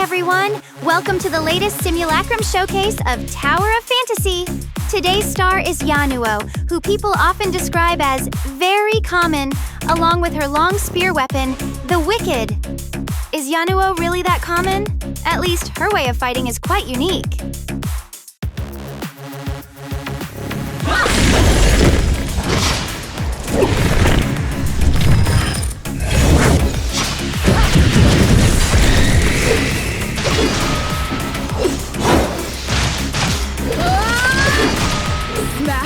everyone! Welcome to the latest Simulacrum Showcase of Tower of Fantasy! Today's star is Yanuo, who people often describe as very common, along with her long spear weapon, the Wicked. Is Yanuo really that common? At least her way of fighting is quite unique.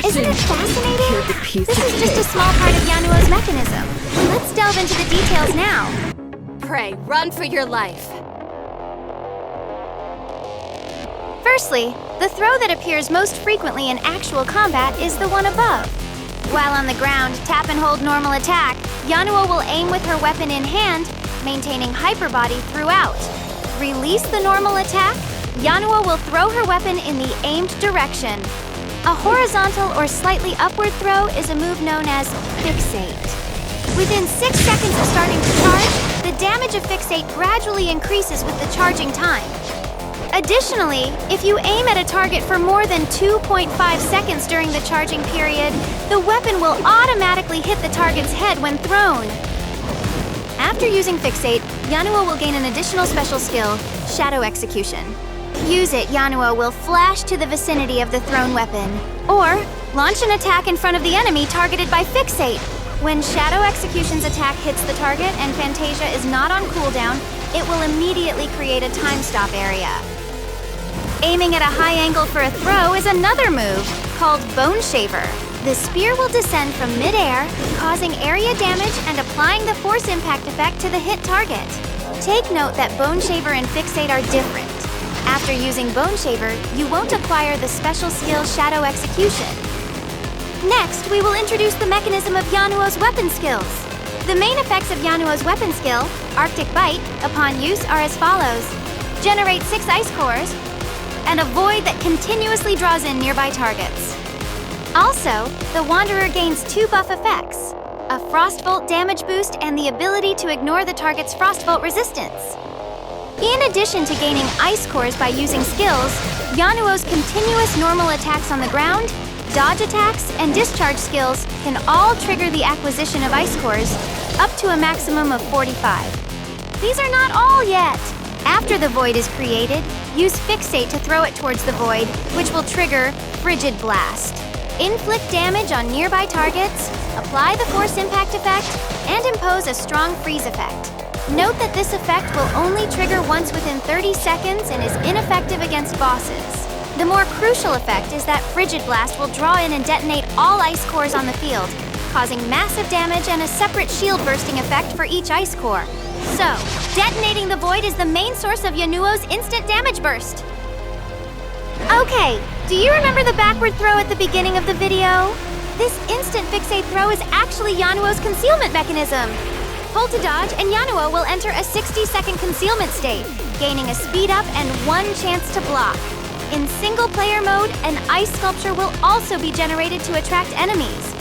Isn't it fascinating? This is just a small part of Yanuo's mechanism. Let's delve into the details now. Pray, run for your life. Firstly, the throw that appears most frequently in actual combat is the one above. While on the ground, tap and hold normal attack, Yanuo will aim with her weapon in hand, maintaining hyper body throughout. Release the normal attack, Yanuo will throw her weapon in the aimed direction. A horizontal or slightly upward throw is a move known as Fixate. Within 6 seconds of starting to charge, the damage of Fixate gradually increases with the charging time. Additionally, if you aim at a target for more than 2.5 seconds during the charging period, the weapon will automatically hit the target's head when thrown. After using Fixate, Yanuo will gain an additional special skill, Shadow Execution. Use it, Yanuo will flash to the vicinity of the thrown weapon, or launch an attack in front of the enemy targeted by Fixate. When Shadow Execution's attack hits the target and Fantasia is not on cooldown, it will immediately create a time stop area. Aiming at a high angle for a throw is another move, called Bone Shaver. The spear will descend from mid-air, causing area damage and applying the force impact effect to the hit target. Take note that Bone Shaver and Fixate are different. After using Bone Shaver, you won't acquire the special skill Shadow Execution. Next, we will introduce the mechanism of Yanuo's weapon skills. The main effects of Yanuo's weapon skill, Arctic Bite, upon use are as follows. Generate 6 ice cores, and a void that continuously draws in nearby targets. Also, the Wanderer gains 2 buff effects, a Frostbolt damage boost and the ability to ignore the target's Frostbolt resistance. In addition to gaining ice cores by using skills, Yanuo's continuous normal attacks on the ground, dodge attacks, and discharge skills can all trigger the acquisition of ice cores, up to a maximum of 45. These are not all yet! After the void is created, use Fixate to throw it towards the void, which will trigger Frigid Blast. Inflict damage on nearby targets, apply the force impact effect, and impose a strong freeze effect. Note that this effect will only trigger once within 30 seconds and is ineffective against bosses. The more crucial effect is that Frigid Blast will draw in and detonate all ice cores on the field, causing massive damage and a separate shield bursting effect for each ice core. So, detonating the void is the main source of Yanuo's instant damage burst. Okay, do you remember the backward throw at the beginning of the video? This instant Fixate throw is actually Yanuo's concealment mechanism. Hold to dodge, and Yanuo will enter a 60-second concealment state, gaining a speed up and 1 chance to block. In single-player mode, an ice sculpture will also be generated to attract enemies.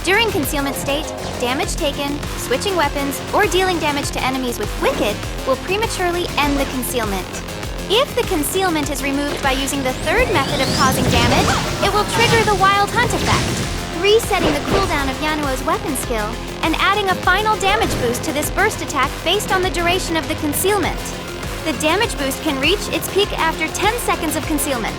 During concealment state, damage taken, switching weapons, or dealing damage to enemies with Wicked will prematurely end the concealment. If the concealment is removed by using the third method of causing damage, it will trigger the Wild Hunt effect, resetting the cooldown of Yanuo's weapon skill and adding a final damage boost to this burst attack based on the duration of the concealment. The damage boost can reach its peak after 10 seconds of concealment.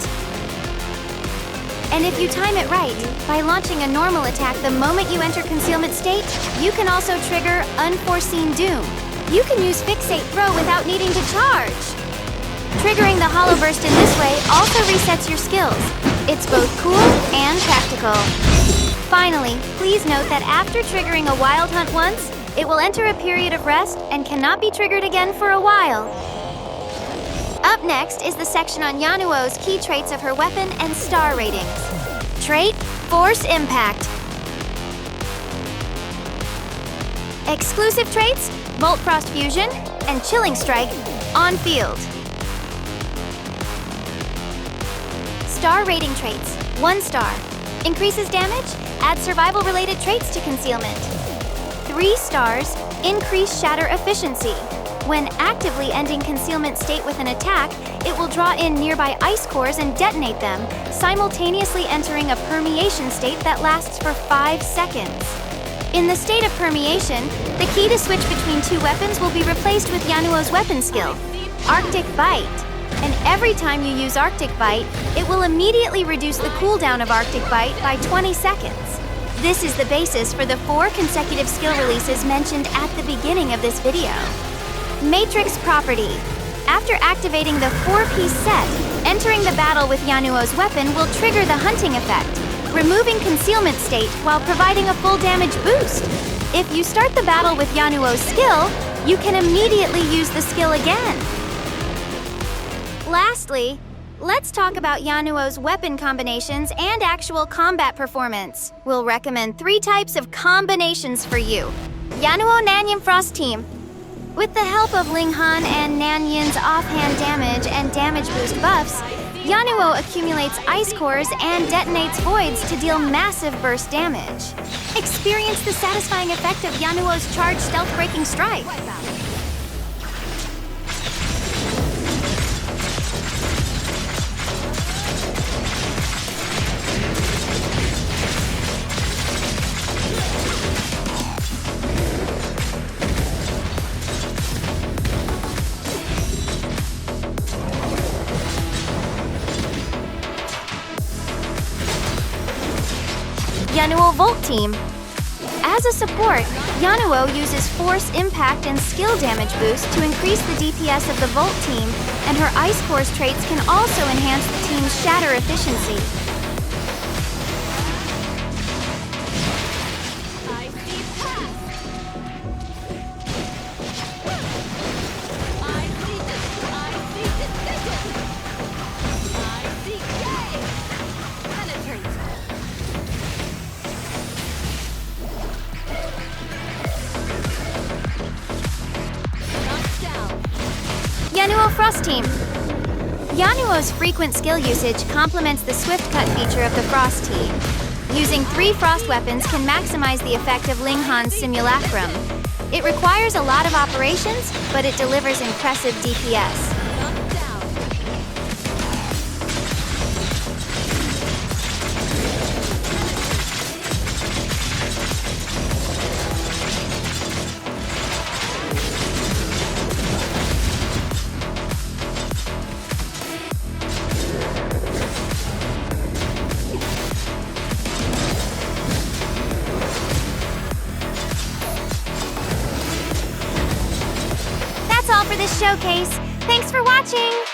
And if you time it right, by launching a normal attack the moment you enter concealment state, you can also trigger Unforeseen Doom. You can use Fixate Throw without needing to charge. Triggering the Hollow Burst in this way also resets your skills. It's both cool and practical. Finally, please note that after triggering a Wild Hunt once, it will enter a period of rest and cannot be triggered again for a while. Up next is the section on Yanuo's key traits of her weapon and star ratings. Trait, Force Impact. Exclusive traits, Volt Frost Fusion and Chilling Strike, on field. Star rating traits, 1 star. Increases damage, adds survival-related traits to concealment. 3 stars, increase shatter efficiency. When actively ending concealment state with an attack, it will draw in nearby ice cores and detonate them, simultaneously entering a permeation state that lasts for 5 seconds. In the state of permeation, the key to switch between two weapons will be replaced with Yanuo's weapon skill, Arctic Bite. And every time you use Arctic Bite, it will immediately reduce the cooldown of Arctic Bite by 20 seconds. This is the basis for the 4 consecutive skill releases mentioned at the beginning of this video. Matrix Property. After activating the 4-piece set, entering the battle with Yanuo's weapon will trigger the hunting effect, removing concealment state while providing a full damage boost. If you start the battle with Yanuo's skill, you can immediately use the skill again. Lastly, let's talk about Yanuo's weapon combinations and actual combat performance. We'll recommend 3 types of combinations for you. Yanuo Nanyan Frost Team. With the help of Linghan and Nanyan's offhand damage and damage boost buffs, Yanuo accumulates ice cores and detonates voids to deal massive burst damage. Experience the satisfying effect of Yanuo's charged stealth-breaking strike. Yanuo Volt Team. As a support, Yanuo uses Force, Impact, and Skill damage boost to increase the DPS of the Volt Team, and her Ice Core's traits can also enhance the team's shatter efficiency. Yanuo Frost Team. Yanuo's frequent skill usage complements the Swift Cut feature of the Frost Team. Using 3 Frost weapons can maximize the effect of Linghan's Simulacrum. It requires a lot of operations, but it delivers impressive DPS. That's all for this showcase. Thanks for watching!